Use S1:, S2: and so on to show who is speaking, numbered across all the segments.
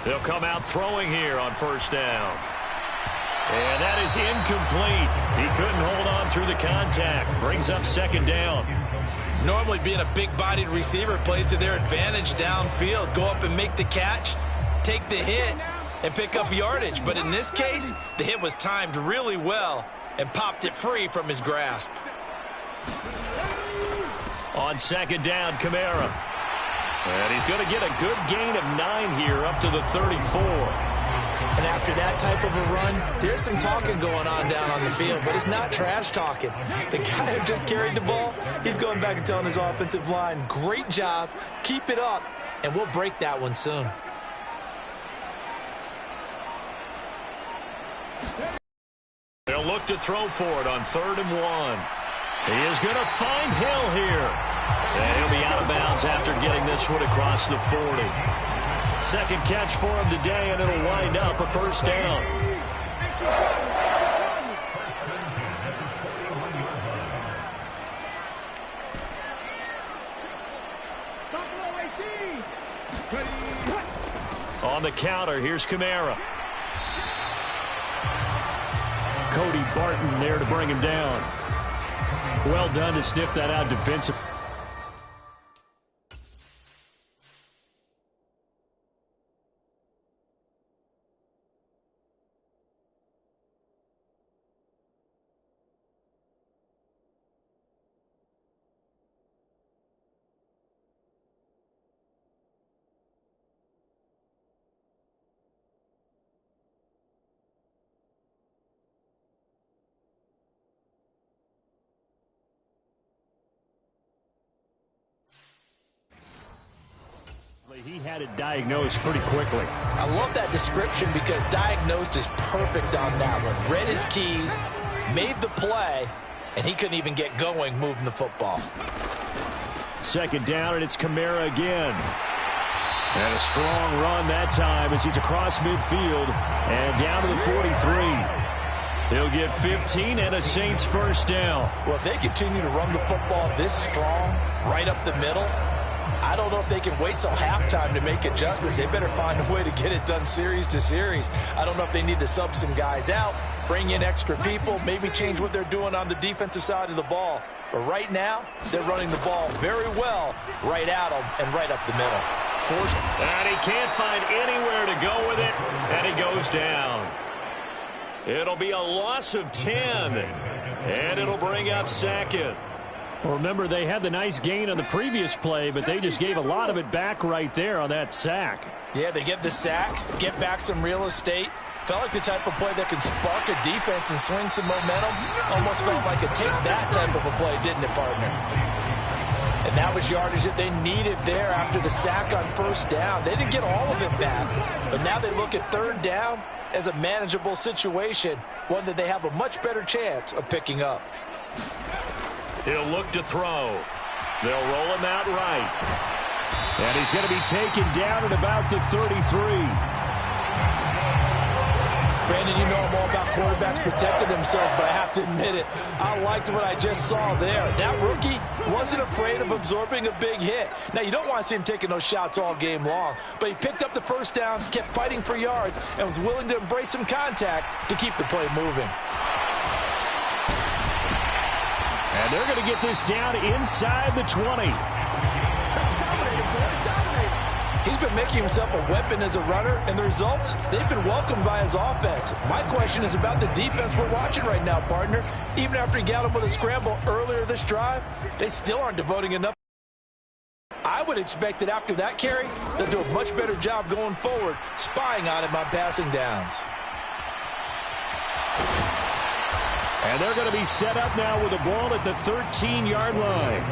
S1: They'll come out throwing here on first down. And that is incomplete. He couldn't hold on through the contact. Brings up second down.
S2: Normally being a big-bodied receiver plays to their advantage downfield. Go up and make the catch, take the hit, and pick up yardage. But in this case, the hit was timed really well and popped it free from his grasp.
S1: On second down, Kamara. And he's going to get a good gain of 9 here up to the 34.
S2: And after that type of a run, there's some talking going on down on the field, but it's not trash talking. The guy who just carried the ball, he's going back and telling his offensive line, great job, keep it up, and we'll break that one soon.
S1: They'll look to throw for it on 3rd and 1. He is going to find Hill here. And he'll be out of bounds after getting this one across the 40. Second catch for him today, and it'll wind up a first down. On the counter, here's Kamara. Cody Barton there to bring him down. Well done to sniff that out defensively. He had it diagnosed pretty quickly.
S2: I love that description because diagnosed is perfect on that one. Read his keys, made the play, and he couldn't even get going moving the football.
S1: Second down, and it's Kamara again. And a strong run that time as he's across midfield and down to the 43. He'll get 15 and a Saints first down.
S2: Well, if they continue to run the football this strong, right up the middle, I don't know if they can wait till halftime to make adjustments. They better find a way to get it done series to series. I don't know if they need to sub some guys out, bring in extra people, maybe change what they're doing on the defensive side of the ball. But right now, they're running the ball very well right at them and right up the middle.
S1: Forced, and he can't find anywhere to go with it, and he goes down. It'll be a loss of 10, and it'll bring up second.
S3: Well, remember, they had the nice gain on the previous play, but they just gave a lot of it back right there on that sack.
S2: Yeah, they get the sack, get back some real estate. Felt like the type of play that can spark a defense and swing some momentum. Almost felt like a take that type of a play, didn't it, partner? And that was yardage that they needed there after the sack on first down. They didn't get all of it back, but now they look at 3rd down as a manageable situation, one that they have a much better chance of picking up.
S1: He'll look to throw. They'll roll him out right. And he's going to be taken down at about the 33.
S2: Brandon, you know I'm all about quarterbacks protecting themselves, but I have to admit it. I liked what I just saw there. That rookie wasn't afraid of absorbing a big hit. Now, you don't want to see him taking those shots all game long, but he picked up the first down, kept fighting for yards, and was willing to embrace some contact to keep the play moving.
S3: And they're going to get this down inside the 20.
S2: He's been making himself a weapon as a runner, and the results, they've been welcomed by his offense. My question is about the defense we're watching right now, partner. Even after he got him with a scramble earlier this drive, they still aren't devoting enough. I would expect that after that carry, they'll do a much better job going forward, spying on him on passing downs.
S3: And they're going to be set up now with the ball at the 13-yard line.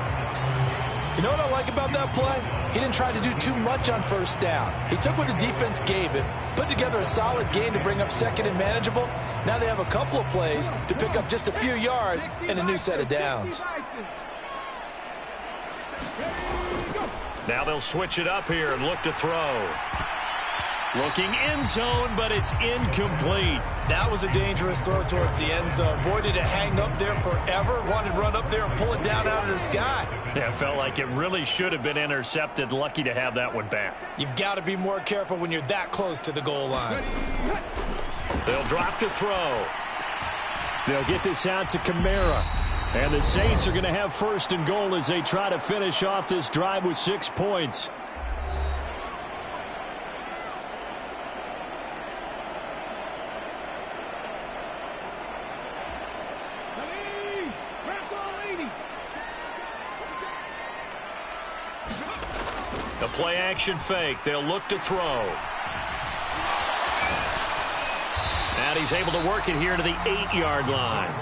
S2: You know what I like about that play? He didn't try to do too much on first down. He took what the defense gave him, put together a solid gain to bring up second and manageable. Now they have a couple of plays to pick up just a few yards and a new set of downs.
S1: Now they'll switch it up here and look to throw. Looking end zone, but it's incomplete.
S2: That was a dangerous throw towards the end zone. Boy, did it hang up there forever. Wanted to run up there and pull it down out of the sky.
S3: Yeah, it felt like it really should have been intercepted. Lucky to have that one back.
S2: You've got to be more careful when you're that close to the goal line.
S1: They'll drop to throw.
S3: They'll get this out to Kamara. And the Saints are going to have first and goal as they try to finish off this drive with 6 points.
S1: The play action fake. They'll look to throw. And he's able to work it here to the 8-yard line.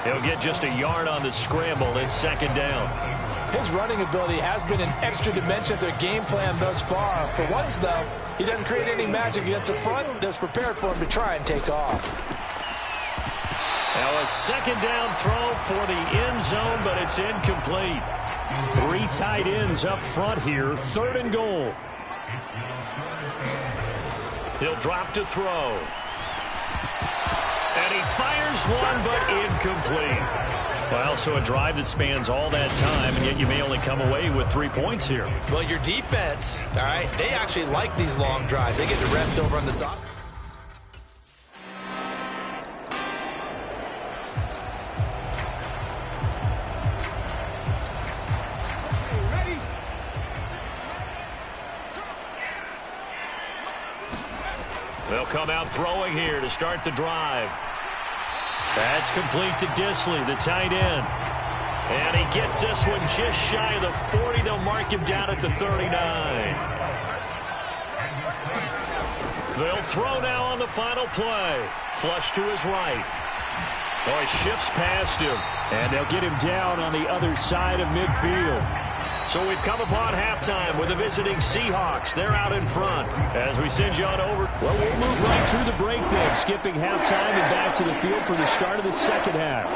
S1: He'll get just a yard on the scramble. It's second down.
S2: His running ability has been an extra dimension of their game plan thus far. For once, though, he doesn't create any magic against the front that's prepared for him to try and take off.
S1: Now a second down throw for the end zone, but it's incomplete.
S3: 3 tight ends up front here. Third and goal.
S1: He'll drop to throw. And he fires one, but incomplete. Well, so a drive that spans all that time, and yet you may only come away with 3 points here.
S2: Well, your defense, all right, they actually like these long drives. They get to rest over on the side.
S1: They'll come out throwing here to start the drive. That's complete to Disley, the tight end. And he gets this one just shy of the 40. They'll mark him down at the 39. They'll throw now on the final play. Flush to his right. Oh, he shifts past him.
S3: And they'll get him down on the other side of midfield.
S1: So we've come upon halftime with the visiting Seahawks. They're out in front as we send you on over.
S3: Well, we'll move right through the break then, skipping halftime and back to the field for the start of the second half.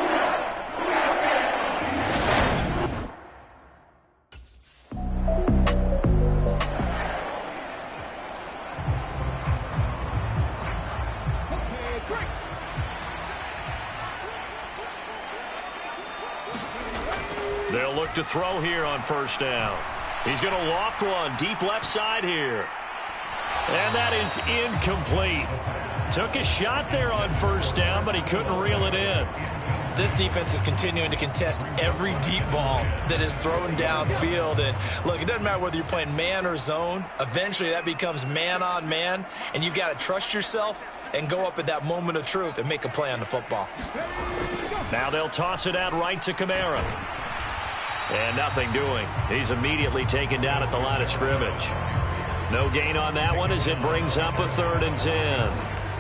S1: They'll look to throw here on first down. He's going to loft one deep left side here. And that is incomplete. Took a shot there on first down, but he couldn't reel it in.
S2: This defense is continuing to contest every deep ball that is thrown downfield. And look, it doesn't matter whether you're playing man or zone. Eventually that becomes man on man, and you've got to trust yourself and go up at that moment of truth and make a play on the football.
S1: Now they'll toss it out right to Kamara. And nothing doing. He's immediately taken down at the line of scrimmage. No gain on that one as it brings up a 3rd and 10.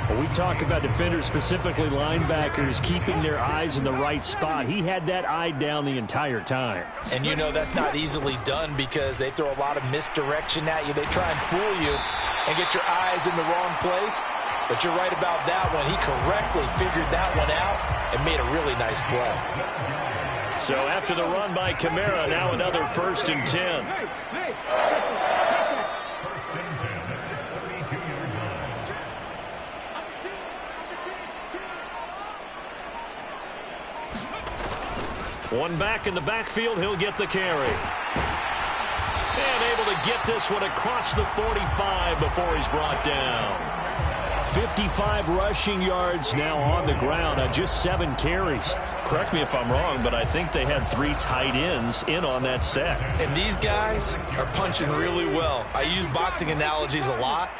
S3: Well, we talk about defenders, specifically linebackers, keeping their eyes in the right spot. He had that eye down the entire time.
S2: And you know that's not easily done because they throw a lot of misdirection at you. They try and fool you and get your eyes in the wrong place. But you're right about that one. He correctly figured that one out and made a really nice play.
S1: So after the run by Kamara, now another 1st and 10. One back in the backfield, he'll get the carry. And able to get this one across the 45 before he's brought down.
S3: 55 rushing yards now on the ground on just 7 carries.
S1: Correct me if I'm wrong, but I think they had 3 tight ends in on that set.
S2: And these guys are punching really well. I use boxing analogies a lot.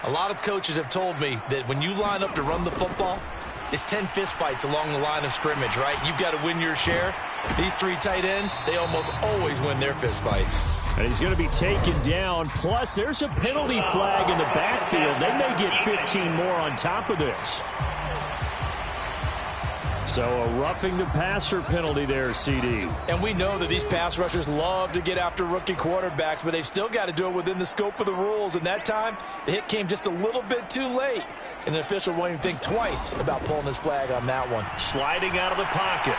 S2: A lot of coaches have told me that when you line up to run the football, it's 10 fistfights along the line of scrimmage, right? You've got to win your share. These 3 tight ends, they almost always win their fistfights.
S3: And he's going to be taken down. Plus, there's a penalty flag in the backfield. They may get 15 more on top of this. So a roughing the passer penalty there, CD.
S2: And we know that these pass rushers love to get after rookie quarterbacks, but they've still got to do it within the scope of the rules. And that time, the hit came just a little bit too late. And the official won't even think twice about pulling his flag on that one.
S1: Sliding out of the pocket.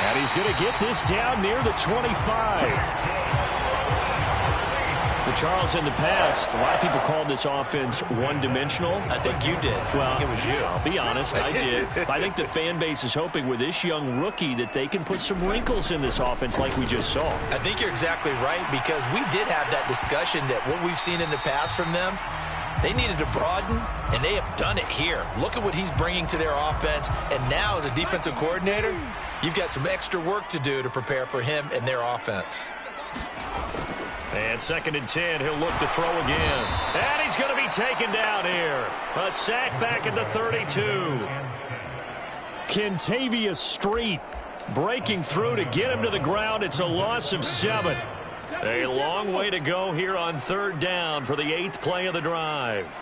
S3: And he's going to get this down near the 25. The Charles, in the past, a lot of people called this offense one-dimensional.
S2: I think you did.
S3: Well,
S2: it was you.
S3: I'll be honest, I did. I think the fan base is hoping with this young rookie that they can put some wrinkles in this offense like we just saw.
S2: I think you're exactly right, because we did have that discussion that what we've seen in the past from them, they needed to broaden, and they have done it here. Look at what he's bringing to their offense, and now as a defensive coordinator, you've got some extra work to do to prepare for him and their offense.
S3: And 2nd and 10, he'll look to throw again. And he's going to be taken down here. A sack back at the 32. Kentavious Street breaking through to get him to the ground. It's a loss of 7. A long way to go here on 3rd down for the 8th play of the drive.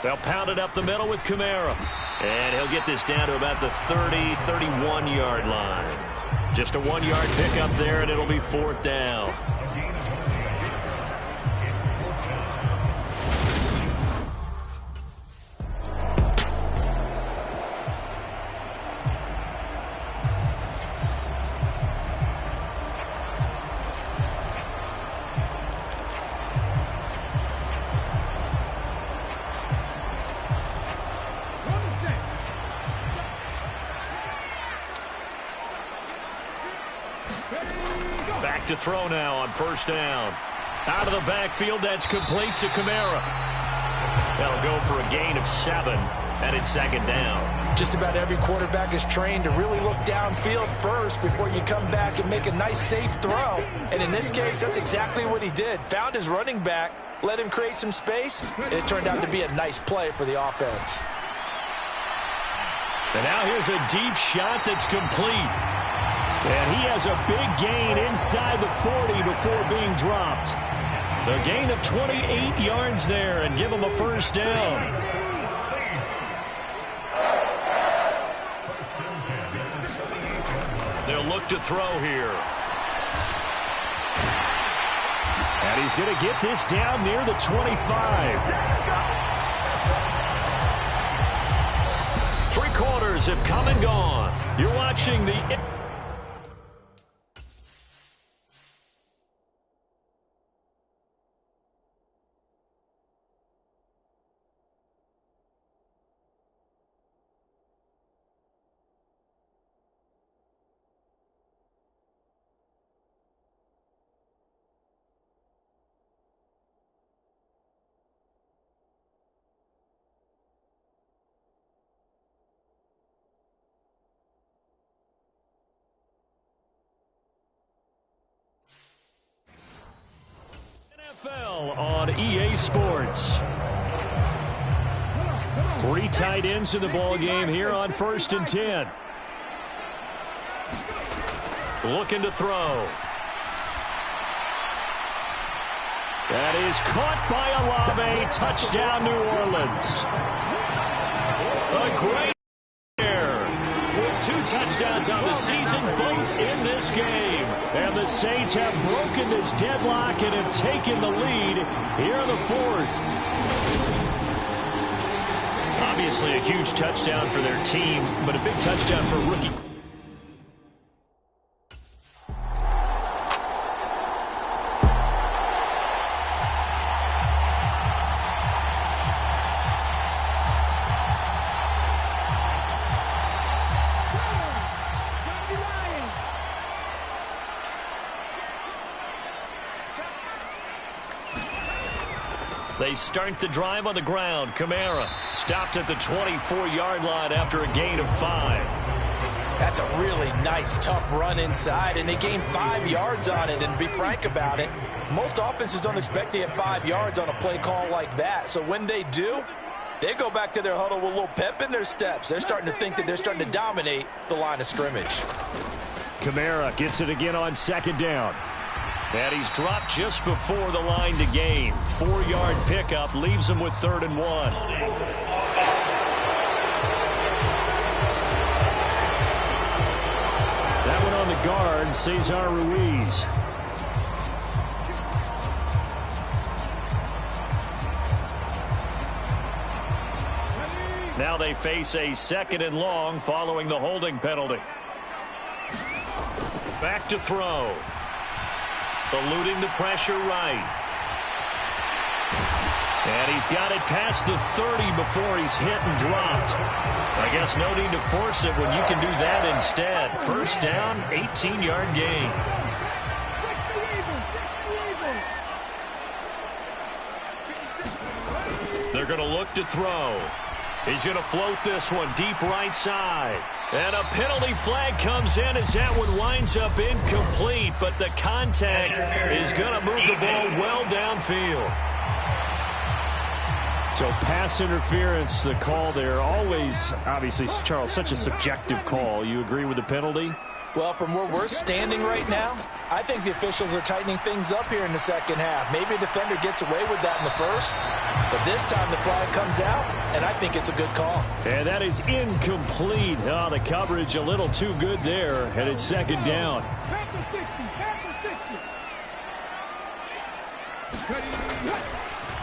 S3: They'll pound it up the middle with Kamara. And he'll get this down to about the 30, 31-yard line. Just a 1-yard pickup there, and it'll be 4th down. Back to throw now on 1st down. Out of the backfield, that's complete to Kamara. That'll go for a gain of 7, and it's 2nd down.
S2: Just about every quarterback is trained to really look downfield first before you come back and make a nice, safe throw. And in this case, that's exactly what he did. Found his running back, let him create some space, and it turned out to be a nice play for the offense.
S3: And now here's a deep shot that's complete. And he has a big gain inside the 40 before being dropped. A gain of 28 yards there and give him a 1st down. They'll look to throw here. And he's going to get this down near the 25. 3 quarters have come and gone. You're watching the... NFL on EA Sports. 3 tight ends in the ball game here on 1st and 10. Looking to throw. That is caught by Olave. Touchdown, New Orleans. A great year with 2 touchdowns on the season, both in this game. And the Saints have broken this deadlock and have taken the lead here in the 4th. Obviously a huge touchdown for their team, but a big touchdown for rookie. They start the drive on the ground. Kamara stopped at the 24-yard line after a gain of 5.
S2: That's a really nice, tough run inside, and they gained 5 yards on it. And to be frank about it, most offenses don't expect to get 5 yards on a play call like that. So when they do, they go back to their huddle with a little pep in their steps. They're starting to think that they're starting to dominate the line of scrimmage.
S3: Kamara gets it again on 2nd down. And he's dropped just before the line to gain. 4-yard pickup leaves him with 3rd and 1. That one on the guard, Cesar Ruiz.
S1: Now they face a 2nd and long following the holding penalty. Back to throw. Eluding the pressure right. And he's got it past the 30 before he's hit and dropped. I guess no need to force it when you can do that instead. First down, 18-yard gain. They're going to look to throw. He's going to float this one deep right side. And a penalty flag comes in as that one winds up incomplete, but the contact is going to move the ball well downfield.
S3: So pass interference, the call there. Always, obviously, Charles, such a subjective call. You agree with the penalty?
S2: Well, from where we're standing right now, I think the officials are tightening things up here in the second half. Maybe a defender gets away with that in the first, but this time the flag comes out, and I think it's a good call.
S3: And that is incomplete. Oh, the coverage a little too good there, and it's second down.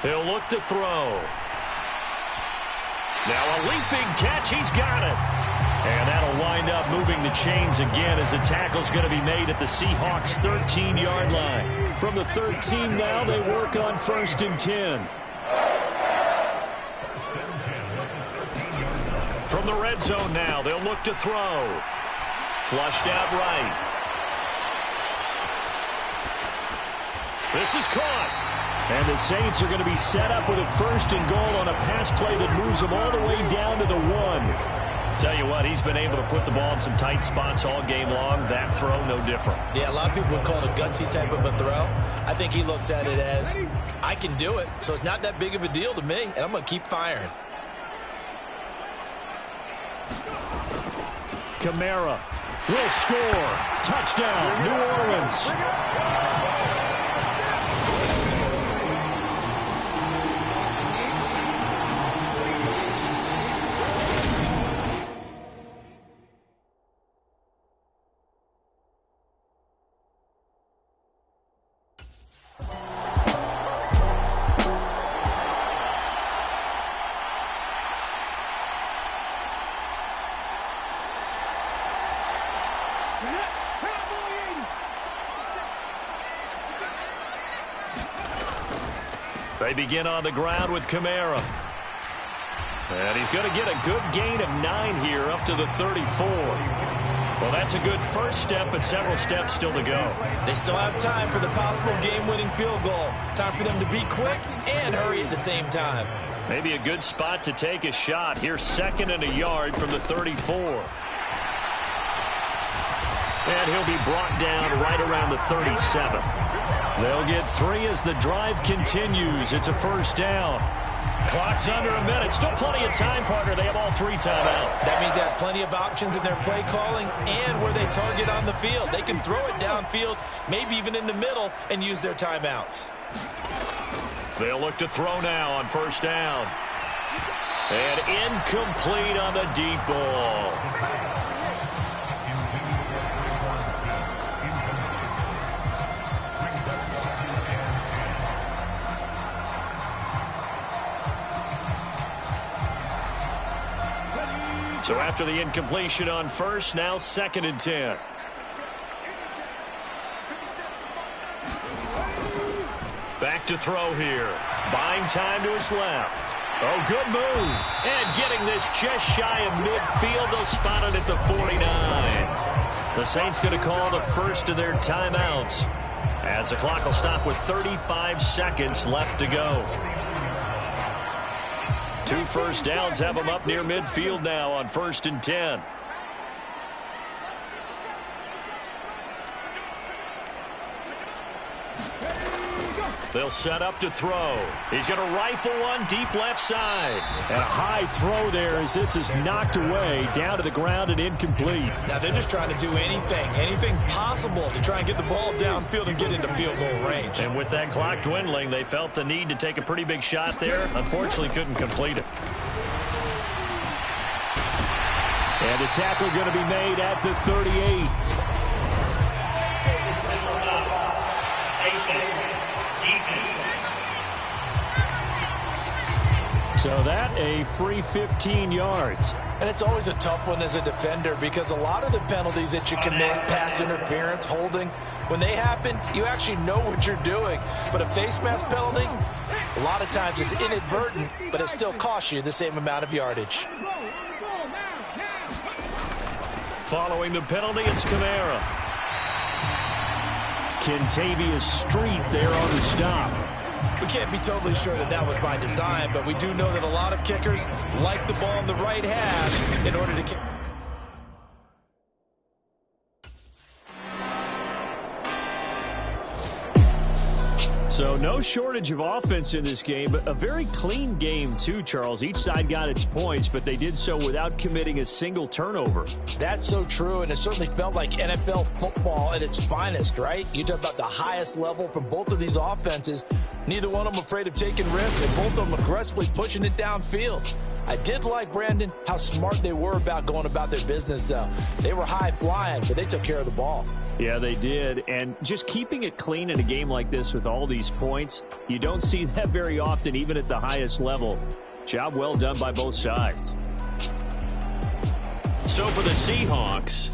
S1: He'll look to throw. Now a leaping catch. He's got it. And that'll wind up moving the chains again as the tackle's going to be made at the Seahawks' 13-yard line.
S3: From the 13 now, they work on 1st and 10.
S1: From the red zone now, they'll look to throw. Flushed out right. This is caught.
S3: And the Saints are going to be set up with a 1st and goal on a pass play that moves them all the way down to the 1.
S1: Tell you what, he's been able to put the ball in some tight spots all game long. That throw, no different.
S2: Yeah, a lot of people would call it a gutsy type of a throw. I think he looks at it as, I can do it, so it's not that big of a deal to me, and I'm going to keep firing.
S3: Kamara will score. Touchdown, New Orleans.
S1: They begin on the ground with Kamara. And he's going to get a good gain of 9 here up to the 34. Well, that's a good first step, but several steps still to go.
S2: They still have time for the possible game-winning field goal. Time for them to be quick and hurry at the same time.
S1: Maybe a good spot to take a shot. Here's 2nd and a yard from the 34. And he'll be brought down right around the 37. They'll get 3 as the drive continues. It's a first down. Clock's under a minute. Still plenty of time, partner. They have all 3 timeout.
S2: That means they have plenty of options in their play calling and where they target on the field. They can throw it downfield, maybe even in the middle, and use their timeouts.
S1: They'll look to throw now on first down. And incomplete on the deep ball. So after the incompletion on first, now 2nd and 10. Back to throw here. Buying time to his left. Oh, good move. And getting this just shy of midfield. They'll spot it at the 49. The Saints going to call the first of their timeouts as the clock will stop with 35 seconds left to go. 2 first downs have them up near midfield now on 1st and 10. They'll set up to throw. He's going to rifle one deep left side.
S3: And a high throw there as this is knocked away down to the ground and incomplete.
S2: Now they're just trying to do anything possible to try and get the ball downfield and get into field goal range.
S1: And with that clock dwindling, they felt the need to take a pretty big shot there. Unfortunately, couldn't complete it.
S3: And the tackle going to be made at the 38. So that a free 15 yards.
S2: And it's always a tough one as a defender because a lot of the penalties that you commit, pass interference, holding, when they happen, you actually know what you're doing. But a face mask penalty, a lot of times it's inadvertent, but it still costs you the same amount of yardage.
S3: Following the penalty, it's Kamara. Kentavious Street there on the stop.
S2: We can't be totally sure that that was by design, but we do know that a lot of kickers like the ball in the right hash in order to kick.
S3: So no shortage of offense in this game, but a very clean game too, Charles. Each side got its points, but they did so without committing a single turnover.
S2: That's so true, and it certainly felt like NFL football at its finest, right? You talk about the highest level from both of these offenses. Neither one of them afraid of taking risks, and both of them aggressively pushing it downfield. I did like, Brandon, how smart they were about going about their business, though. They were high-flying, but they took care of the ball.
S3: Yeah, they did. And just keeping it clean in a game like this with all these points, you don't see that very often, even at the highest level. Job well done by both sides.
S1: So for the Seahawks,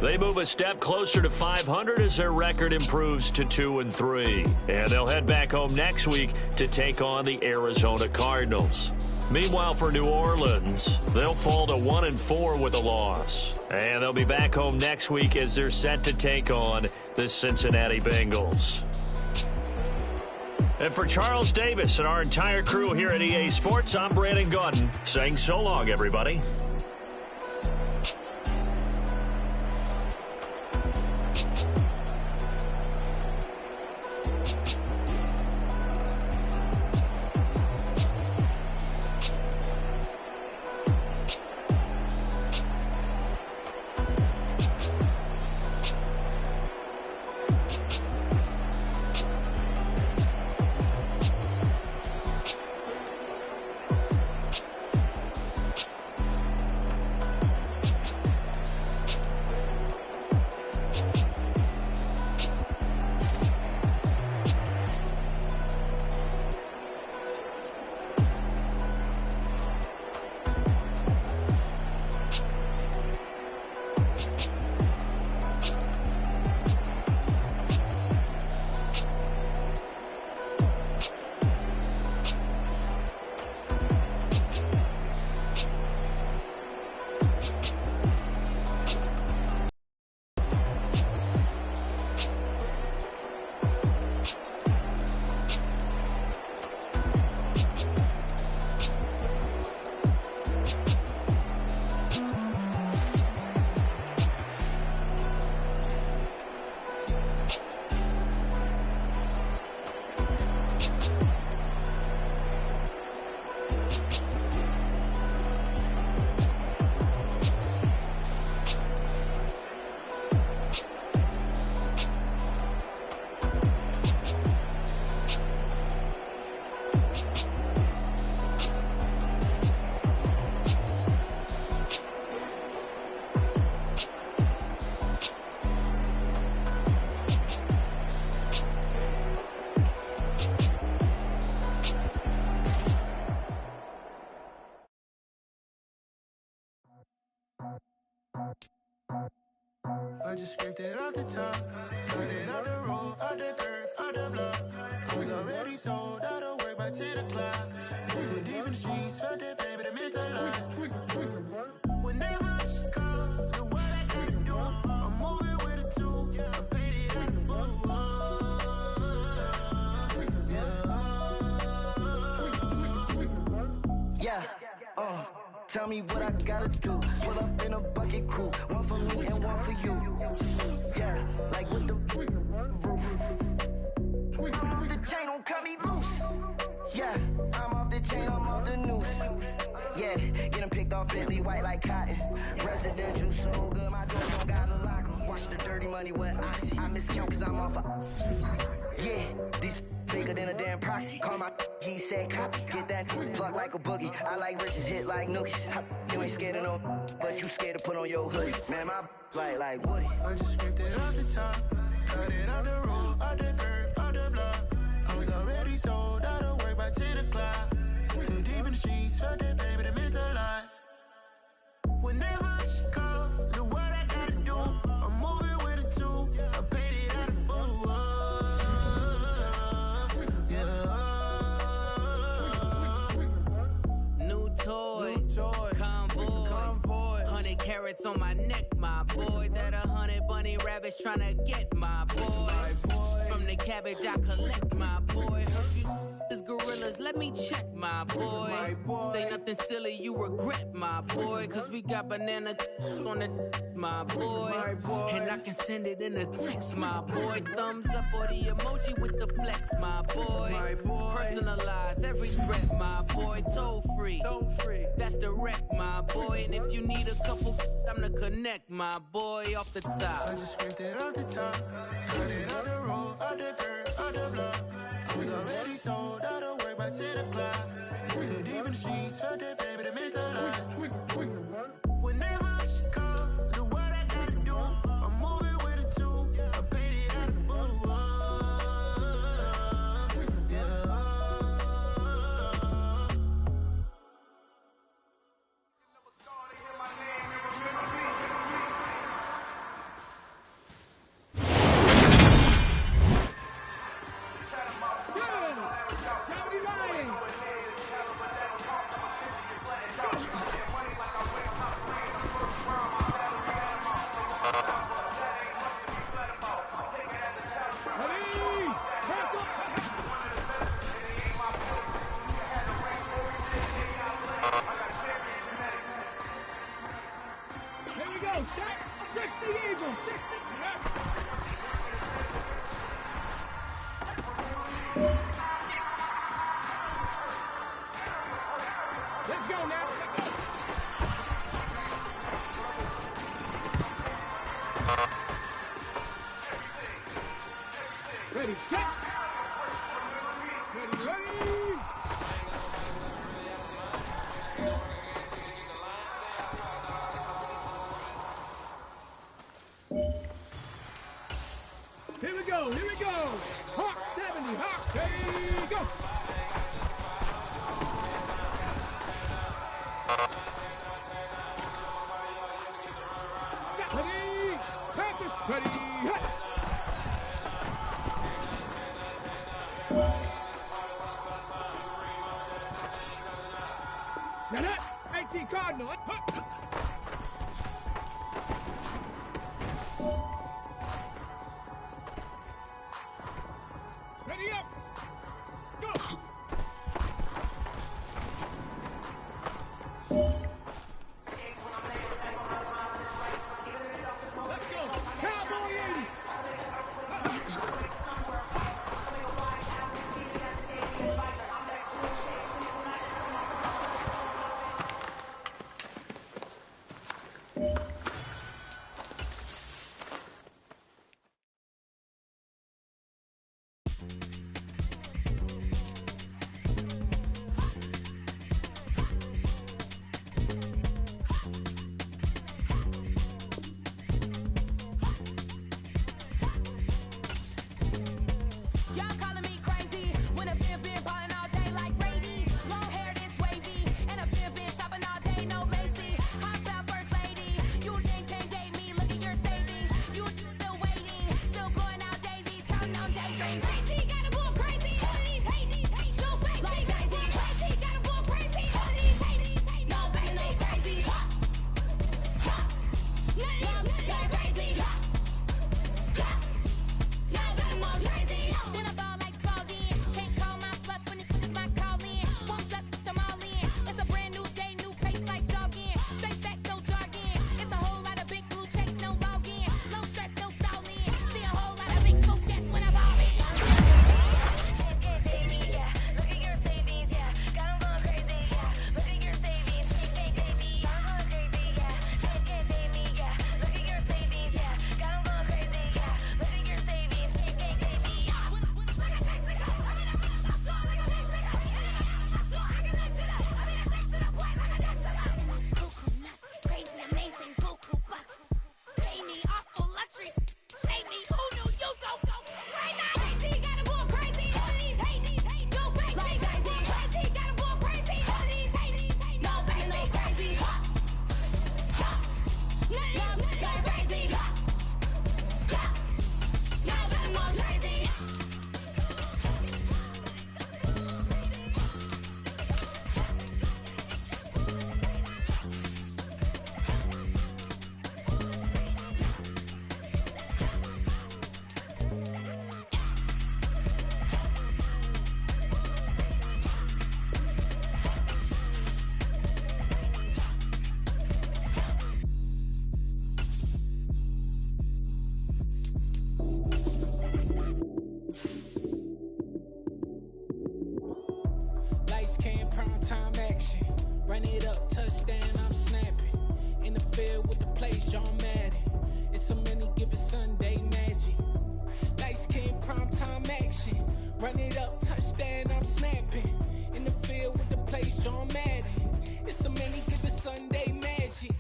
S1: they move a step closer to 500 as their record improves to 2-3. And they'll head back home next week to take on the Arizona Cardinals. Meanwhile, for New Orleans, they'll fall to 1-4 with a loss. And they'll be back home next week as they're set to take on the Cincinnati Bengals. And for Charles Davis and our entire crew here at EA Sports, I'm Brandon Gaudin saying so long, everybody.
S4: I just scraped it off the top, cut it off the road, off the curve, off the block. I was already sold, out of work by 10 o'clock. Too deep in the streets, felt that pain, but it meant a lot. Whenever she comes, the what I gotta do, I'm moving with a two. I paid it at the fuck. Yeah. Tell me what I gotta do. Pull up in a bucket crew, one for me and one for you. Yeah, like with the roof. I'm off the chain, don't cut me loose. Yeah, I'm off the chain, I'm off the noose. Yeah, get him picked off Bentley, white like cotton. Residential so good, my doors don't gotta lock 'em. Watch the dirty money with Oxy. I miscount cause I'm off a. Yeah, these bigger than a damn proxy. Call my he said copy. Get that plug like a boogie. I like riches, hit like nookies. You ain't scared of no, but you scared to put on your hoodie. Man, my like Woody. I just scraped it off the top, cut it off the road, off the curve, off the block. I was already sold, out of work by 10 o'clock. Too deep in the street. sheets, felt that baby, that meant a lot. Whenever she calls, look what I gotta do. I'm moving with a two, I paid it out of full. Yeah.
S5: New toys, convoys, 100 carats on my neck, my boy. That 100 bunny rabbits tryna get my boy. From the cabbage I collect, my boy. Heard you is gorillas, let me check, my boy. Say nothing silly, you regret, my boy. Cause we got banana on the my boy. And I can send it in a text, my boy. Thumbs up or the emoji with the flex, my boy. Personalize every threat, my boy. Toll free, that's direct, my boy. And if you need a couple, I'm to connect, my boy, off the top.
S4: I just scraped it off the top, cut it on the road, on the curb, on the block. I was already sold, out of work by 10 o'clock. Too deep in the streets, felt that baby, that meant a lot. Whenever she calls, look what I gotta do. I'm moving with a two, I paid it out of full. Yeah.
S6: Let's go now. Ready, set. Ready, ready. Here we go, here we go. Hawk 70, Hawk, there you go. Ready, practice, ready, hit. Now that 18 Cardinal, ready up, go. Let's go, Cowboy 80.
S7: Y'all calling me crazy when a been ballin' all day like Brady. Long hair this wavy, and a been shopping all day, no Macy. Hot about first lady, you can't date me. Look at your savings, you still waiting, still blowing out daisies, counting on daydreams. Crazy, gotta go crazy. All of these hazy, no crazy, like crazy, crazy, gotta go crazy. All of these hazy, no crazy. None of you crazy. Then I ball like Spalding. Can't call my bluff when it's my calling. Won't duck them all in. It's a brand new day, new pace like jogging. Straight facts, no jargon. It's a whole lot of big blue checks, no login. Low stress, no stalling. See a whole lot of big folk, that's when I ball in.
S8: Run it up, touchdown, I'm snapping. In the field with the play, Sean Madden. It's so many, get the Sunday magic.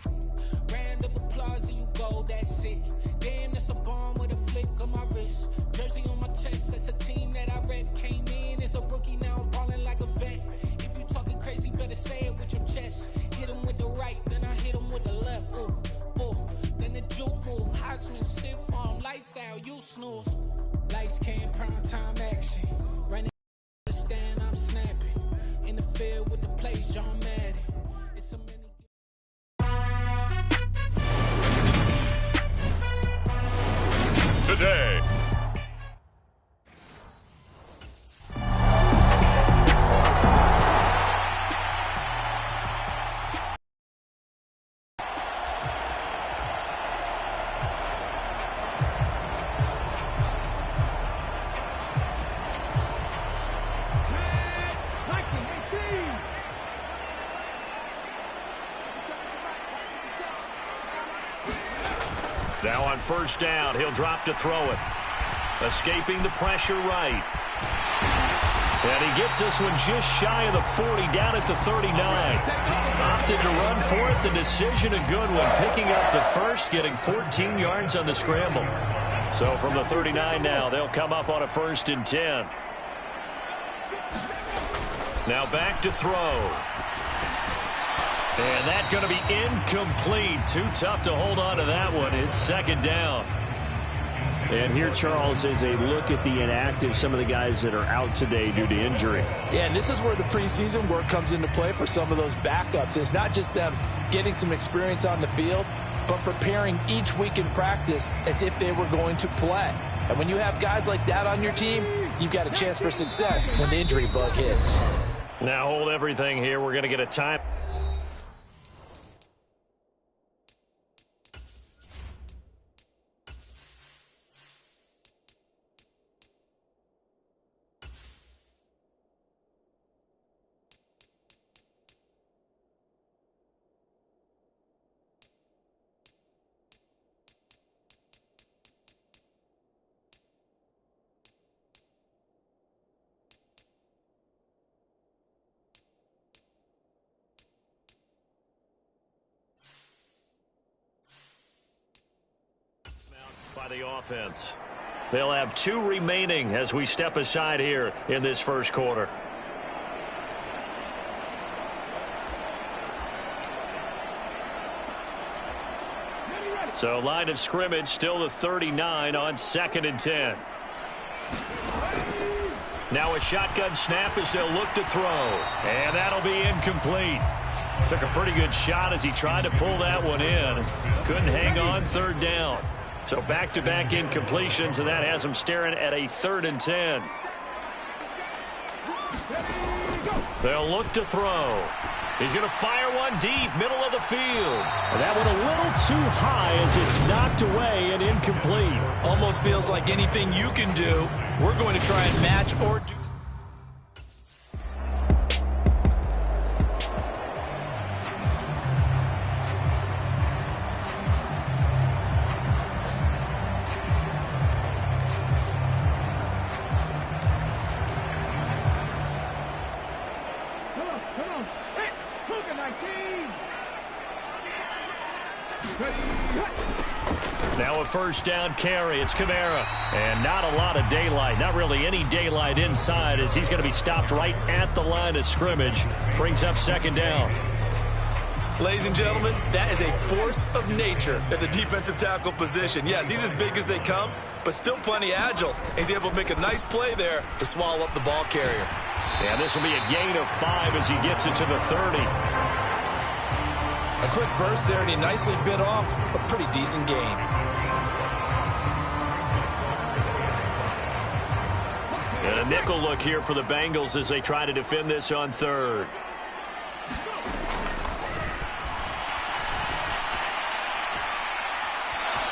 S8: Round of applause and you go, that's it. Damn, that's a bomb with a flick on my wrist. Jersey on my chest, that's a team that I rep. Came in as a rookie, now I'm balling like a vet. If you talking crazy, better say it with your chest. Hit him with the right, then I hit him with the left. Ooh, ooh. Then the juke move, Heisman, stiff arm, lights out, you snooze. Lights came, prime time action. Running stand, I'm snapping. In the field with the play, Sean Madden. It's a many.
S1: Today. Now on first down, he'll drop to throw it. Escaping the pressure right. And he gets this one just shy of the 40, down at the 39. Opted to run for it. The decision a good one. Picking up the first, getting 14 yards on the scramble. So from the 39 now, they'll come up on a 1st and 10. Now back to throw. And that's going to be incomplete. Too tough to hold on to that one. It's 2nd down.
S3: And here, Charles, is a look at the inactive, some of the guys that are out today due to injury.
S2: Yeah, and this is where the preseason work comes into play for some of those backups. It's not just them getting some experience on the field, but preparing each week in practice as if they were going to play. And when you have guys like that on your team, you've got a chance for success when the injury bug hits.
S1: Now hold everything here. We're going to get a time. By the offense. They'll have 2 remaining as we step aside here in this first quarter. So line of scrimmage still the 39 on 2nd and 10. Now a shotgun snap as they'll look to throw. And that'll be incomplete. Took a pretty good shot as he tried to pull that one in. Couldn't hang on, 3rd down. So back-to-back incompletions, and that has him staring at a 3rd and 10. They'll look to throw. He's going to fire one deep, middle of the field.
S3: And that one a little too high as it's knocked away and incomplete.
S2: Almost feels like anything you can do, we're going to try and match or do.
S1: Now a first down carry. It's Kamara. And not a lot of daylight. Not really any daylight inside as he's going to be stopped right at the line of scrimmage. Brings up 2nd down.
S2: Ladies and gentlemen, that is a force of nature at the defensive tackle position. Yes, he's as big as they come, but still plenty agile. He's able to make a nice play there to swallow up the ball carrier.
S1: Yeah, this will be a gain of 5 as he gets it to the 30.
S2: A quick burst there, and he nicely bit off a pretty decent gain.
S1: And a nickel look here for the Bengals as they try to defend this on 3rd.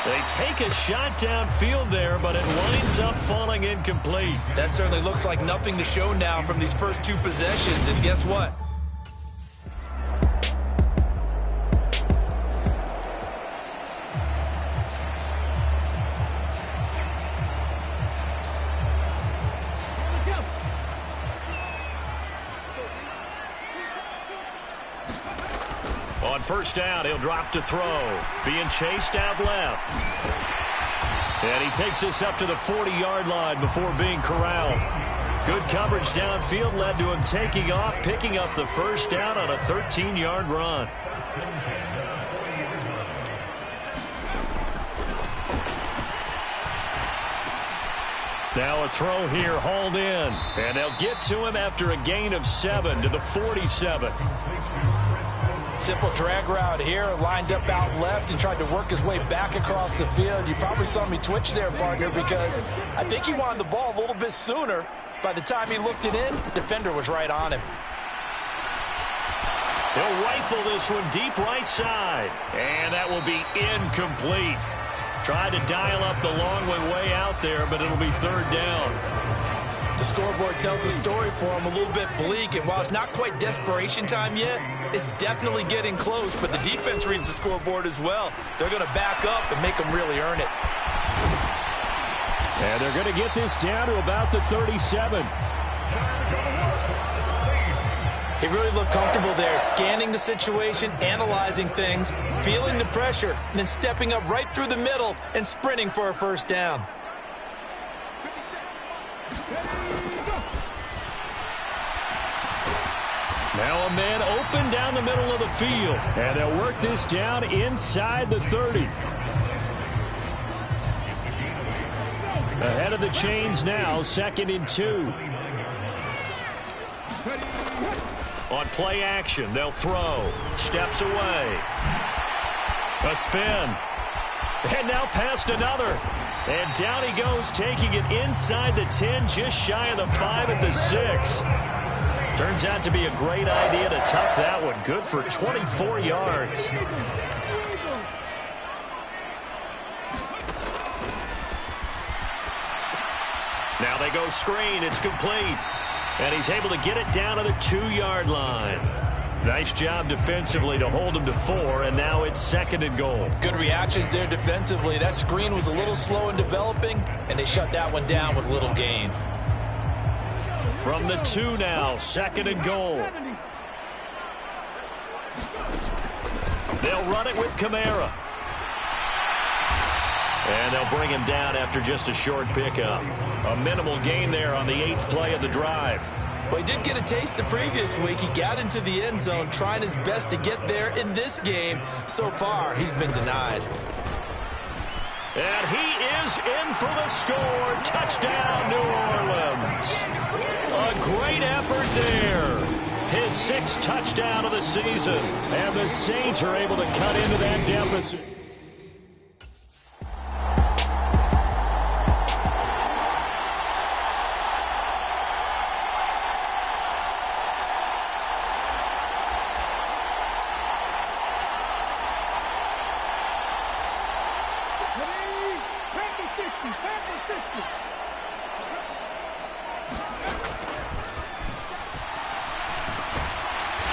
S1: They take a shot downfield there, but it winds up falling incomplete.
S2: That certainly looks like nothing to show now from these first 2 possessions, and guess what?
S1: first down, he'll drop to throw. Being chased out left. And he takes this up to the 40-yard line before being corralled. Good coverage downfield led to him taking off, picking up the first down on a 13-yard run. Now a throw here, hauled in. And they'll get to him after a gain of 7 to the 47.
S2: Simple drag route here, lined up out left and tried to work his way back across the field. You probably saw me twitch there, partner, because I think he wanted the ball a little bit sooner. By the time he looked it in, defender was right on him.
S1: He'll rifle this one deep right side. And that will be incomplete. Tried to dial up the long way out there, but it'll be third down.
S2: The scoreboard tells a story for him, a little bit bleak, and while it's not quite desperation time yet, it's definitely getting close, but the defense reads the scoreboard as well. They're going to back up and make them really earn it.
S3: And they're going to get this down to about the 37.
S2: He really looked comfortable there, scanning the situation, analyzing things, feeling the pressure, and then stepping up right through the middle and sprinting for a first down.
S3: Now a man open down the middle of the field. And they'll work this down inside the 30. Ahead of the chains now, 2nd and 2.
S1: On play action, they'll throw. Steps away. A spin. And now past another. And down he goes, taking it inside the 10, just shy of the 5 at the 6. Turns out to be a great idea to tuck that one. Good for 24 yards. Now they go screen. It's complete. And he's able to get it down to the 2-yard line. Nice job defensively to hold him to 4, and now it's 2nd and goal.
S2: Good reactions there defensively. That screen was a little slow in developing, and they shut that one down with little gain.
S1: From the 2 now, 2nd and goal. They'll run it with Kamara. And they'll bring him down after just a short pickup. A minimal gain there on the 8th play of the drive.
S2: Well, he did get a taste the previous week. He got into the end zone, trying his best to get there in this game. So far, he's been denied.
S1: And he is in for the score. Touchdown, New Orleans. A great effort there. His 6th touchdown of the season. And the Saints are able to cut into that deficit.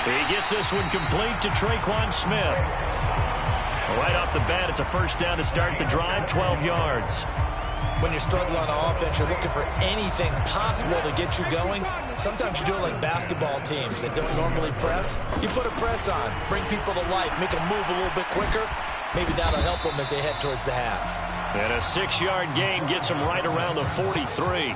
S1: He gets this one complete to Traquan Smith. Right off the bat, it's a first down to start the drive, 12 yards.
S2: When you're struggling on offense, you're looking for anything possible to get you going. Sometimes you do it like basketball teams that don't normally press. You put a press on, bring people to life, make them move a little bit quicker. Maybe that'll help them as they head towards the half.
S1: And a 6-yard gain gets him right around the 43.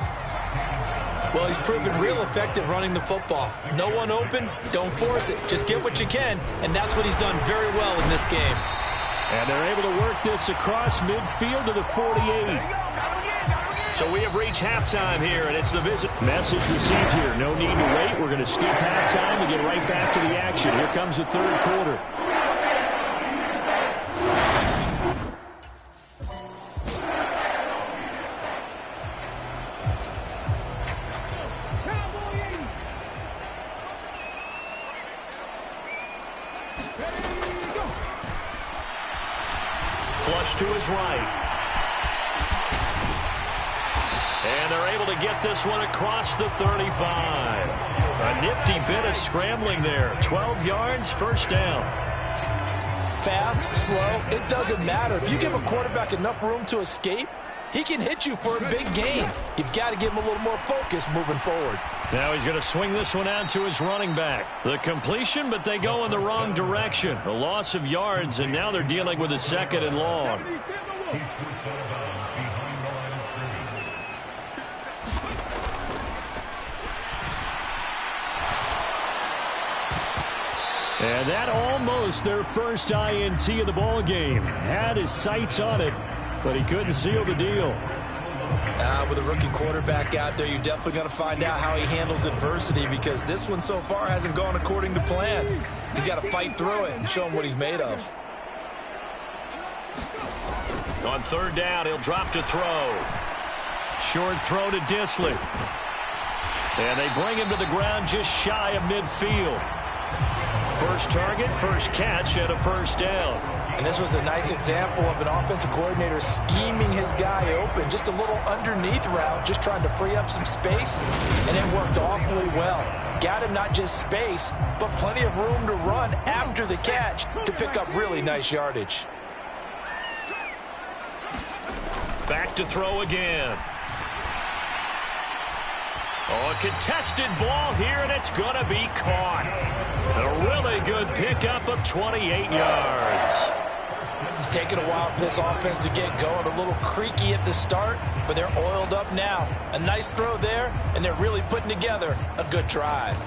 S2: Well, he's proven real effective running the football. No one open, don't force it. Just get what you can, and that's what he's done very well in this game.
S3: And they're able to work this across midfield to the 48.
S1: So we have reached halftime here, and it's the Visit.
S3: Message received here. No need to wait. We're going to skip halftime and get right back to the action. Here comes the third quarter.
S1: Flush to his right. And they're able to get this one across the 35. A nifty bit of scrambling there. 12 yards, first down.
S2: Fast, slow, it doesn't matter. If you give a quarterback enough room to escape, he can hit you for a big gain. You've got to give him a little more focus moving forward.
S1: Now he's going to swing this one out to his running back. The completion, but they go in the wrong direction. A loss of yards, and now they're dealing with a 2nd and long. And that almost their first INT of the ball game. Had his sights on it, but he couldn't seal the deal.
S2: With a rookie quarterback out there, you're definitely going to find out how he handles adversity, because this one so far hasn't gone according to plan. He's got to fight through it and show him what he's made of.
S1: On 3rd down, he'll drop to throw. Short throw to Disley. And they bring him to the ground just shy of midfield. First target, first catch, and a 1st down.
S2: And this was a nice example of an offensive coordinator scheming his guy open. Just a little underneath route, just trying to free up some space, and it worked awfully well. Got him not just space, but plenty of room to run after the catch to pick up really nice yardage.
S1: Back to throw again. Oh, a contested ball here, and it's going to be caught. A really good pickup of 28 yards.
S2: It's taken a while for this offense to get going. A little creaky at the start, but they're oiled up now. A nice throw there, and they're really putting together a good drive.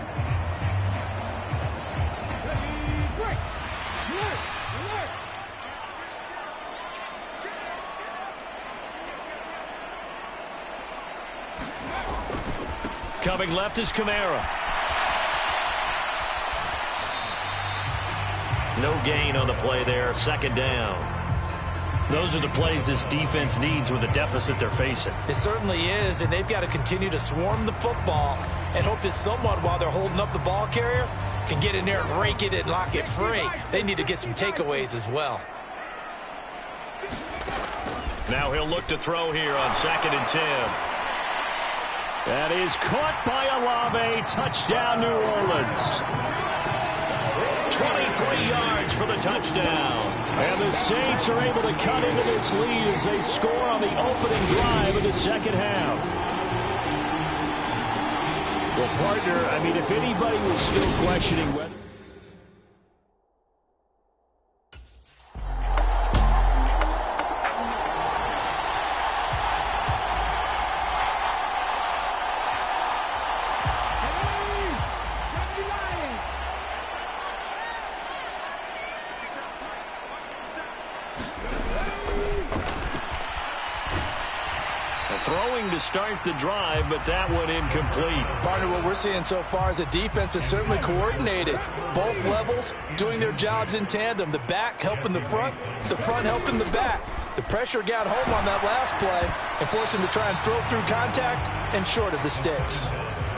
S1: Coming left is Kamara. No gain on the play there. 2nd down. Those are the plays this defense needs with the deficit they're facing.
S2: It certainly is, and they've got to continue to swarm the football and hope that someone, while they're holding up the ball carrier, can get in there and rake it and lock it free. They need to get some takeaways as well.
S1: Now he'll look to throw here on 2nd and 10. That is caught by Olave. Touchdown, New Orleans. 23 yards for the touchdown. And the Saints are able to cut into this lead as they score on the opening drive of the 2nd half. Well, partner, I mean, if anybody was still questioning whether... Throwing to start the drive, but that one incomplete.
S2: Partner, what we're seeing so far is a defense that's certainly coordinated. Both levels doing their jobs in tandem. The back helping the front helping the back. The pressure got home on that last play and forced him to try and throw through contact and short of the sticks.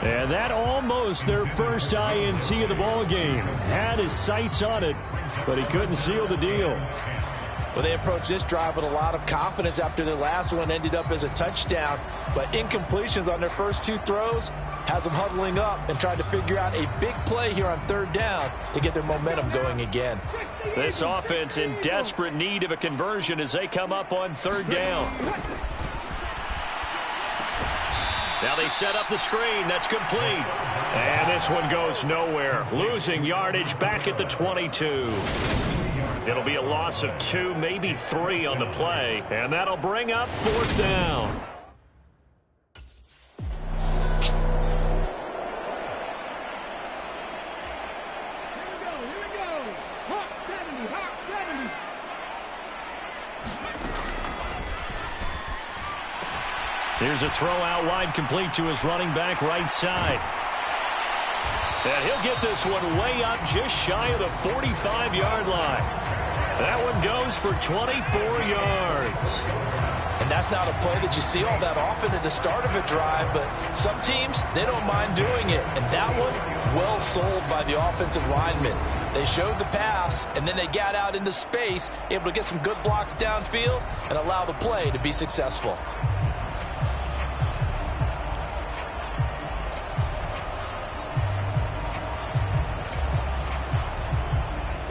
S1: And that almost their first INT of the ball game. Had his sights on it, but he couldn't seal the deal.
S2: Well, they approached this drive with a lot of confidence after their last one ended up as a touchdown. But incompletions on their first 2 throws has them huddling up and trying to figure out a big play here on 3rd down to get their momentum going again.
S1: This offense in desperate need of a conversion as they come up on 3rd down. Now they set up the screen. That's complete. And this one goes nowhere. Losing yardage back at the 22. It'll be a loss of 2, maybe 3 on the play, and that'll bring up 4th down.
S6: Here we go. Hawk 70, Hawk 70.
S1: Here's a throw out wide, complete to his running back right side. And he'll get this one way up just shy of the 45-yard line. That one goes for 24 yards.
S2: And that's not a play that you see all that often at the start of a drive, but some teams, they don't mind doing it. And that one, well sold by the offensive lineman. They showed the pass, and then they got out into space, able to get some good blocks downfield and allow the play to be successful.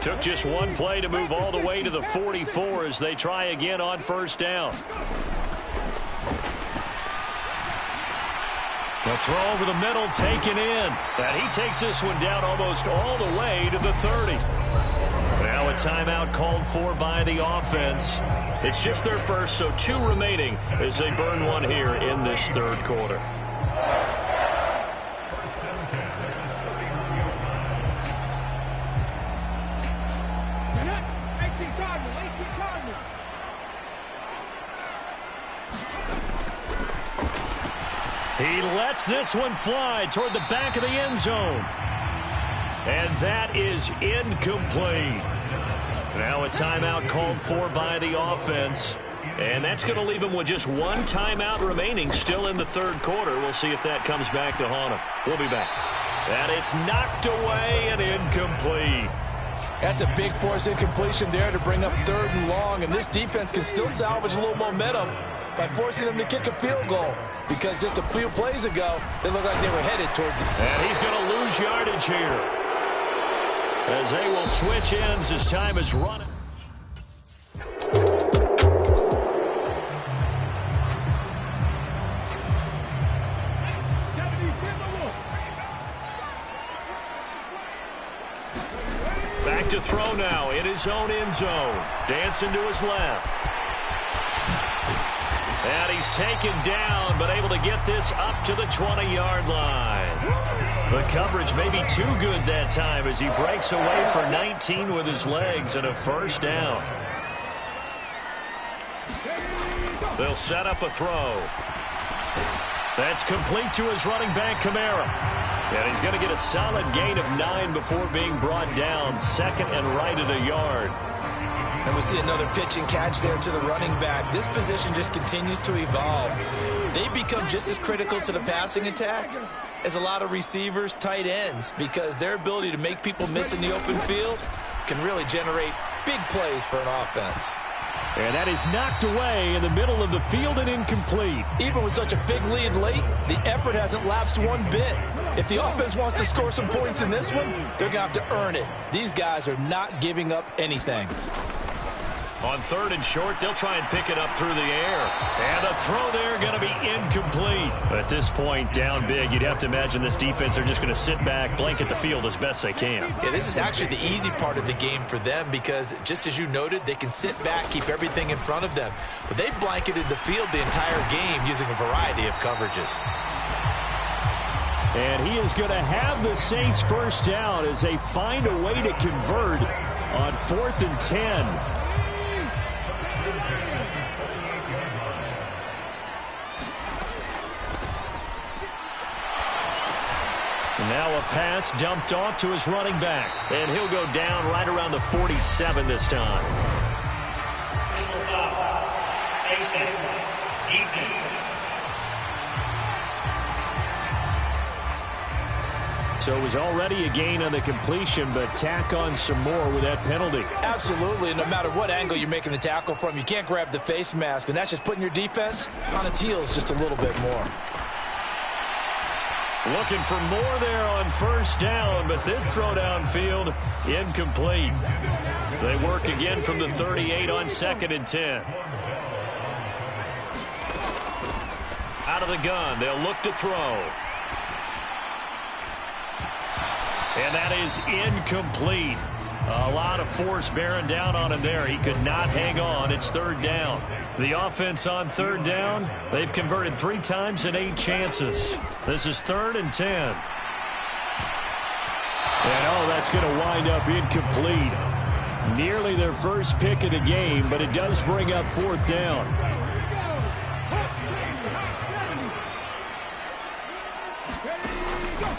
S1: Took just one play to move all the way to the 44 as they try again on 1st down. The throw over the middle taken in. And he takes this one down almost all the way to the 30. Now a timeout called for by the offense. It's just their first, so 2 remaining as they burn one here in this third quarter. He lets this one fly toward the back of the end zone. And that is incomplete. Now a timeout called for by the offense. And that's going to leave him with just 1 timeout remaining still in the third quarter. We'll see if that comes back to haunt him. We'll be back. And it's knocked away and incomplete.
S2: That's a big force incompletion there to bring up 3rd and long. And this defense can still salvage a little momentum by forcing them to kick a field goal. Because just a few plays ago, they looked like they were headed towards it.
S1: And he's going to lose yardage here, as they will switch ends as time is running. Back to throw now in his own end zone. Dancing to his left. And he's taken down, but able to get this up to the 20-yard line. The coverage may be too good that time as he breaks away for 19 with his legs and a first down. They'll set up a throw. That's complete to his running back, Kamara. And he's going to get a solid gain of 9 before being brought down. 2nd and right at a yard.
S2: And we see another pitch and catch there to the running back. This position just continues to evolve. They become just as critical to the passing attack as a lot of receivers, tight ends, because their ability to make people miss in the open field can really generate big plays for an offense.
S3: And that is knocked away in the middle of the field and incomplete.
S2: Even with such a big lead late, the effort hasn't lapsed one bit. If the offense wants to score some points in this one, they're going to have to earn it. These guys are not giving up anything.
S1: On 3rd and short, they'll try and pick it up through the air. And the throw there going to be incomplete. At this point, down big, you'd have to imagine this defense are just going to sit back, blanket the field as best they can.
S2: Yeah, this is actually the easy part of the game for them because, just as you noted, they can sit back, keep everything in front of them. But they blanketed the field the entire game using a variety of coverages.
S3: And he is going to have the Saints first down as they find a way to convert on 4th and 10. Now a pass dumped off to his running back.
S1: And he'll go down right around the 47 this time.
S3: So it was already a gain on the completion, but tack on some more with that penalty.
S2: Absolutely. No matter what angle you're making the tackle from, you can't grab the face mask, and that's just putting your defense on its heels just a little bit more.
S1: Looking for more there on 1st down, but this throw downfield incomplete. They work again from the 38 on 2nd and 10. Out of the gun, they'll look to throw. And that is incomplete. A lot of force bearing down on him there. He could not hang on. It's 3rd down. The offense on 3rd down, they've converted 3 times in 8 chances. This is 3rd and 10.
S3: And that's going to wind up incomplete. Nearly their first pick of the game, but it does bring up 4th down.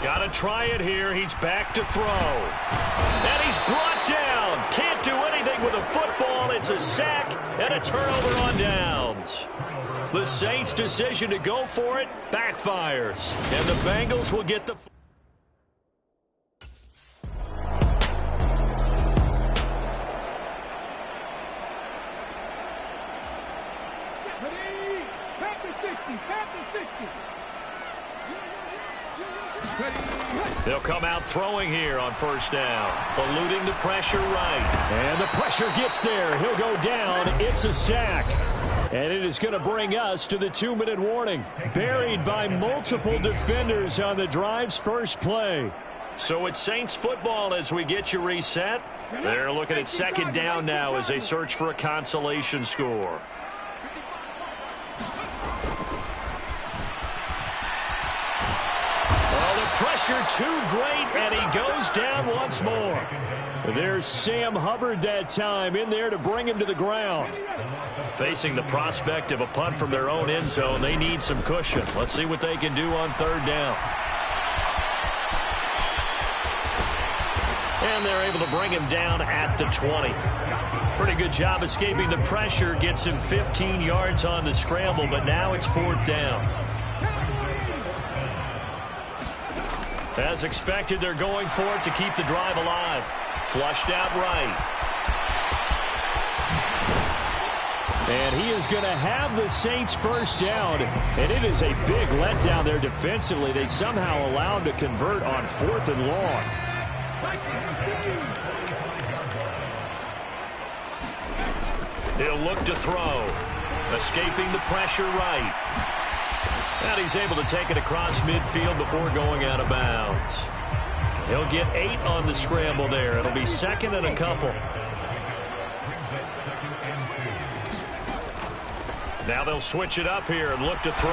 S1: Got to try it here. He's back to throw. And he's brought down. Can't do anything with a football. It's a sack and a turnover on downs. The Saints' decision to go for it backfires. And the Bengals will get the... They'll come out throwing here on 1st down. Eluding the pressure right.
S3: And the pressure gets there. He'll go down. It's a sack. And it is going to bring us to the 2-minute warning. Buried by multiple defenders on the drive's first play.
S1: So it's Saints football as we get you reset. They're looking at second down now as they search for a consolation score. Oh, the pressure too great, and he goes down once more.
S3: There's Sam Hubbard that time in there to bring him to the ground.
S1: Facing the prospect of a punt from their own end zone, they need some cushion. Let's see what they can do on third down. And they're able to bring him down at the 20. Pretty good job escaping the pressure. Gets him 15 yards on the scramble, but now it's fourth down. As expected, they're going for it to keep the drive alive. Flushed out right.
S3: And he is going to have the Saints first down. And it is a big letdown there defensively. They somehow allow him to convert on 4th and long.
S1: He'll look to throw. Escaping the pressure right. And he's able to take it across midfield before going out of bounds. He'll get 8 on the scramble there. It'll be second and a couple. Now they'll switch it up here and look to throw.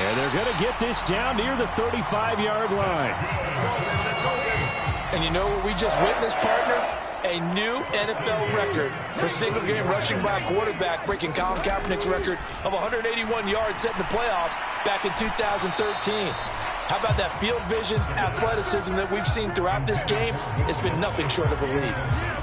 S3: And they're going to get this down near the 35-yard line.
S2: And you know what we just witnessed, partner? A new NFL record for single-game rushing by a quarterback, breaking Colin Kaepernick's record of 181 yards set in the playoffs back in 2013. How about that field vision, athleticism that we've seen throughout this game? It's been nothing short of elite.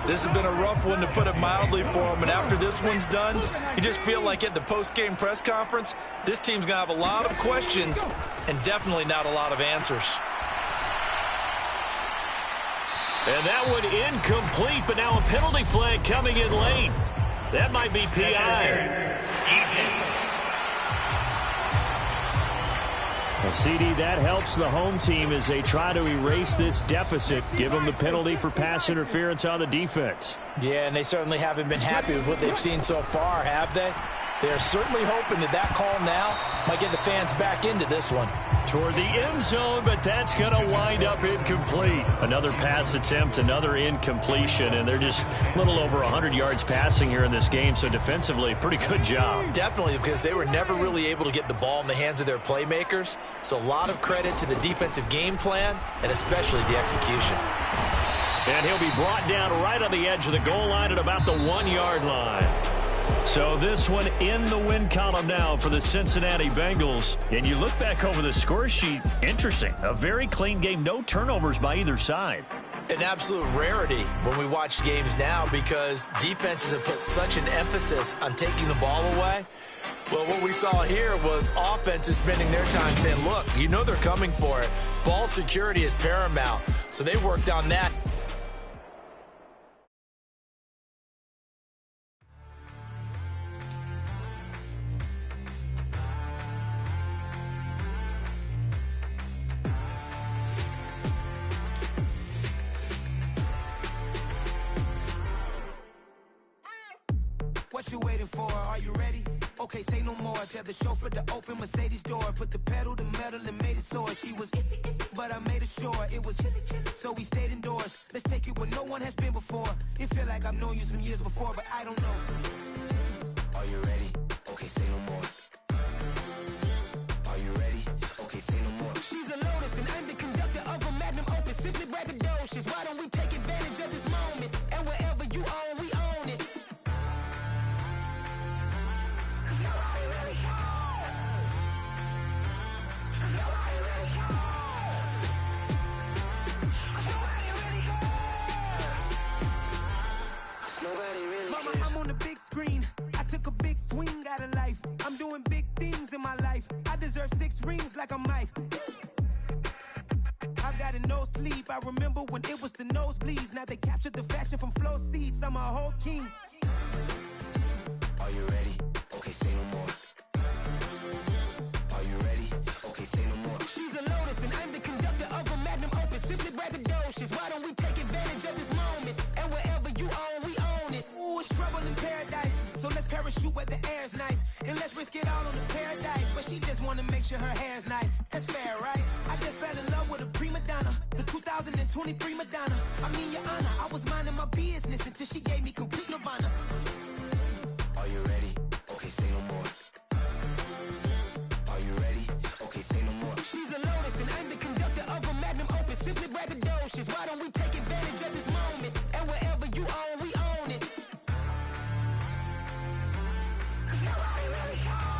S9: This has been a rough one, to put it mildly, for him. And after this one's done, you just feel like at the post-game press conference, this team's going to have a lot of questions and definitely not a lot of answers.
S1: And that one incomplete, but now a penalty flag coming in late. That might be PI.
S3: Well, CD, that helps the home team as they try to erase this deficit, give them the penalty for pass interference on the defense.
S2: Yeah, and they certainly haven't been happy with what they've seen so far, have they? They're certainly hoping that call now might get the fans back into this one.
S3: Toward the end zone, but that's going to wind up incomplete.
S1: Another pass attempt, another incompletion, and they're just a little over 100 yards passing here in this game, so defensively, pretty good job.
S9: Definitely, because they were never really able to get the ball in the hands of their playmakers, so a lot of credit to the defensive game plan and especially the execution.
S1: And he'll be brought down right on the edge of the goal line at about the 1-yard line. So this one in the win column now for the Cincinnati Bengals. And you look back over the score sheet, interesting. A very clean game, no turnovers by either side.
S9: An absolute rarity when we watch games now because defenses have put such an emphasis on taking the ball away. Well, what we saw here was offenses spending their time saying, look, you know they're coming for it. Ball security is paramount. So they worked on that.
S4: What you waiting for? Are you ready? Okay, say no more. Tell the chauffeur to open Mercedes door. Put the pedal to metal and made it soar. She was, but I made it sure it was. So we stayed indoors. Let's take it where no one has been before. It feel like I've known you some years before, but I don't know. Are you ready? Okay, say no more. Are you ready? Okay, say no more. She's a Lotus and I'm the conductor of a magnum opus. Simply braggadocious. Why don't we take advantage of this moment? And wherever you own, we own it. Mama, I'm on the big screen. I took a big swing out of life. I'm doing big things in my life. I deserve 6 rings like a Mike. I've got no sleep. I remember when it was the nosebleeds. Now they captured the fashion from flow seats. I'm a whole king. Are you ready? Okay, say no more. Are you ready? Okay, say no more. She's a Lotus and I'm the conductor of a magnum opus. Simply braggadocious. Why don't we take advantage of this moment? And wherever you own, we own it. Ooh, it's trouble in
S8: parachute where the air's nice. And let's risk it all on the paradise. But she just wanna make sure her hair's nice. That's fair, right? I just fell in love with a prima donna, the 2023 Madonna. I mean, Your Honor, I was minding my business until she gave me complete nirvana.
S4: Are you ready? Okay, say no more. Are you ready? Okay, say no more.
S8: She's a lotus and I'm the conductor of a magnum opus. Simply braggadocious. Why don't we take advantage of this moment? And wherever you own, we own it.
S4: Cause nobody really cares.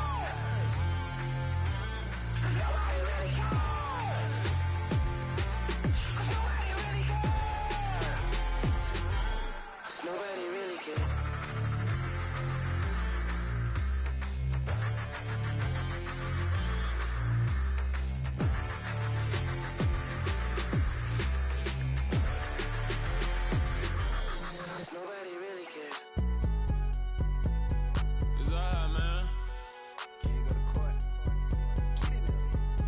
S4: Cause nobody really cares. Cause nobody really cares. Nobody really cares. Nobody really cares.
S8: It's alright, man.
S4: Can you go to court? Get it,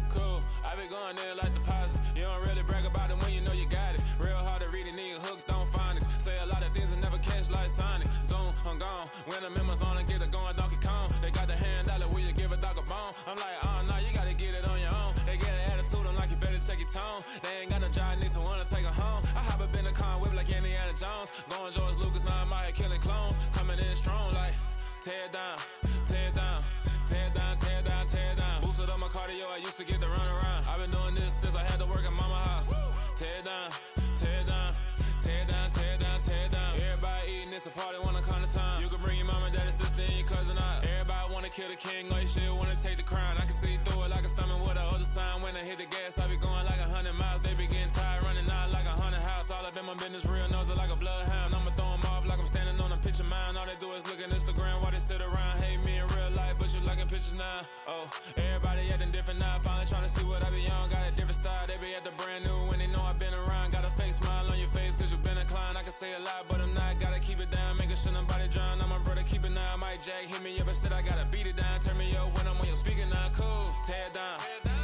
S8: Cool. I be going there like deposit. You don't really brag about it when you know you got it. Real hard to read a nigga hooked on phonics. Say a lot of things and never catch like Sonic. Zoom, I'm gone. When I'm in my zone, I get it going Donkey Kong. They got the hand dollar, will you give a dog a bone? I'm like, oh, no, you gotta get it on your own. They get an attitude, I'm like, you better check your tone. They ain't got no job, need someone to take her home. I hop up in the car, whip like Indiana Jones. Going George Lucas, now I'm out here killing clones. Coming in strong like, tear down, tear down, tear down, tear down, tear down. Boosted up my cardio, I used to get to run around. I've been doing this since I had to work at mama house. Tear down, tear down, tear down, tear down, tear down. Everybody eating, it's a party, wanna come to time. You can bring your mama, daddy, sister, and your cousin out. Everybody wanna kill the king, or you shit wanna take the crown. I can see through it like a stomach with a other sign. When I hit the gas, I be going like 100 miles. They be getting tired, running out like 100 house. All up in my business, real nose like a bloodhound. I'ma throw them off like I'm standing on a picture mound. All they do is look at Instagram while they sit around. Hate me in real life, but you liking pictures now. Oh, everybody acting different now. Finally trying to see what I be on. Got a different style, they be at the brand new when they know I've been around. Got a fake smile on your face cause you been inclined. I can say a lot, but I'm not. Gotta keep it down, making sure nobody drown. I'm my brother, keep it now. Mike Jack hit me up and said I gotta beat it down. Turn me up when I'm on your speaker now. Cool, tear down,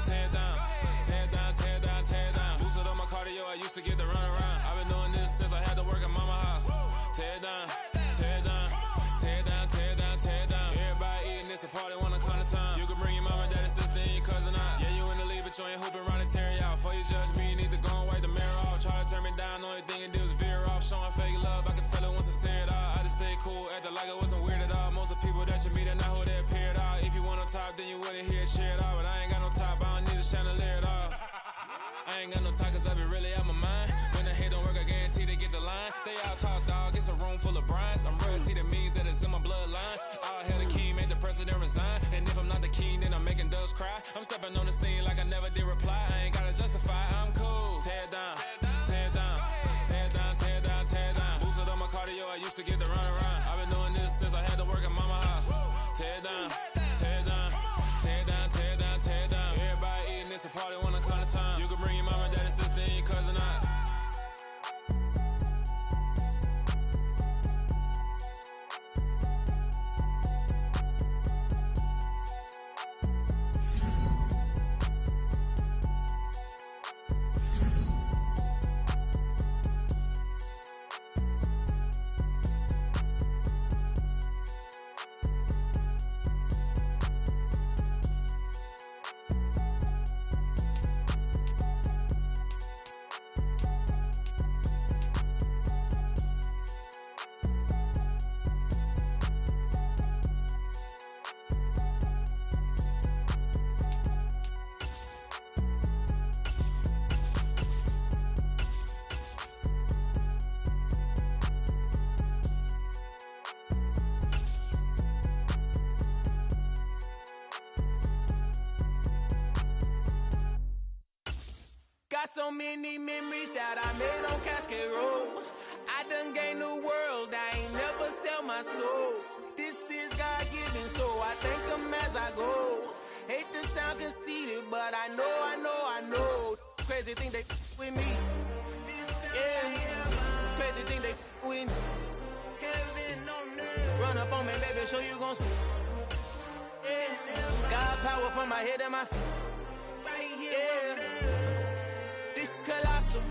S8: tear down, tear down, tear down, tear down. Boosted up my cardio, I used to get to run around. I've been doing this since I had to work at mama house. Tear down, tear down, tear down, tear down, tear down. Everybody eating, it's a party, wanna come to time. You can bring your mama, daddy, sister, and your cousin out. Yeah, you in the lead, but you ain't hooping around and tear out. Before you judge me, you need to go and wipe the mirror off. Try to turn me down, only thing it did was veer off. Showing fake love, I can tell it once I say it all. I just stay cool, acting like it wasn't weird at all. Most of the people that you meet are not who they appear at all. If you want on top, then you wouldn't hear it cheer at all. But I ain't got no top, I don't need a chandelier at all. I ain't got no time cause I be really out my mind. When the hate don't work, I guarantee they get the line. They all talk dog, it's a room full of brinds. I'm royalty, that means that it's in my bloodline. All hell the king, made the president resign. And if I'm not the king, then I'm making doves cry. I'm stepping on the scene like I never did reply. I ain't gotta justify, I'm cool. Tear down, tear down, tear down, tear down, tear down. Boosted up my cardio, I used to get to run around. I've been doing this since I had to work at mama house. Tear down, tear down, tear down, tear down, tear down. Everybody eating, it's a party, wanna come to time. You can bring your mama, daddy, sister, and your cousin out. Got so many memories that I made on Cascade Road. I done gained the world, I ain't never sell my soul. This is God-given, so I thank him as I go. Hate to sound conceited, but I know. Crazy thing they with me. Yeah, crazy thing they with me. Run up on me, baby, show you gon' see. Yeah, got power from my head and my feet. Yeah. Colossal.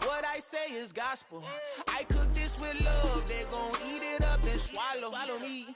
S8: What I say is gospel. I cook this with love. They gon' eat it up and swallow me.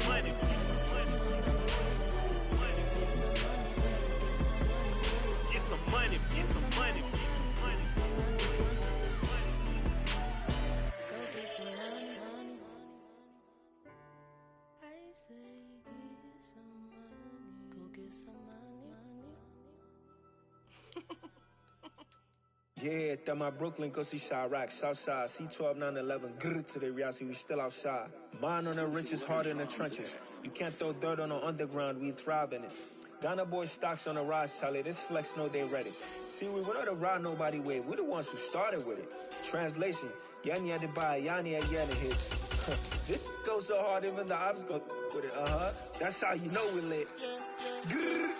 S10: Yeah, that my Brooklyn, go see Chirac, Southside, C12, 911, grrr to the Riasi, we still outside. Mine on the riches, hard in the trenches. You can't throw dirt on the underground, we thrive in it. Ghana boys stocks on the rise, Charlie, this flex know they ready. See, we went on the ride nobody way, we the ones who started with it. Translation, Yanni had to buy, Yanni had yelling hits. This goes so hard, even the ops go with it, That's how you know we lit. Grrr,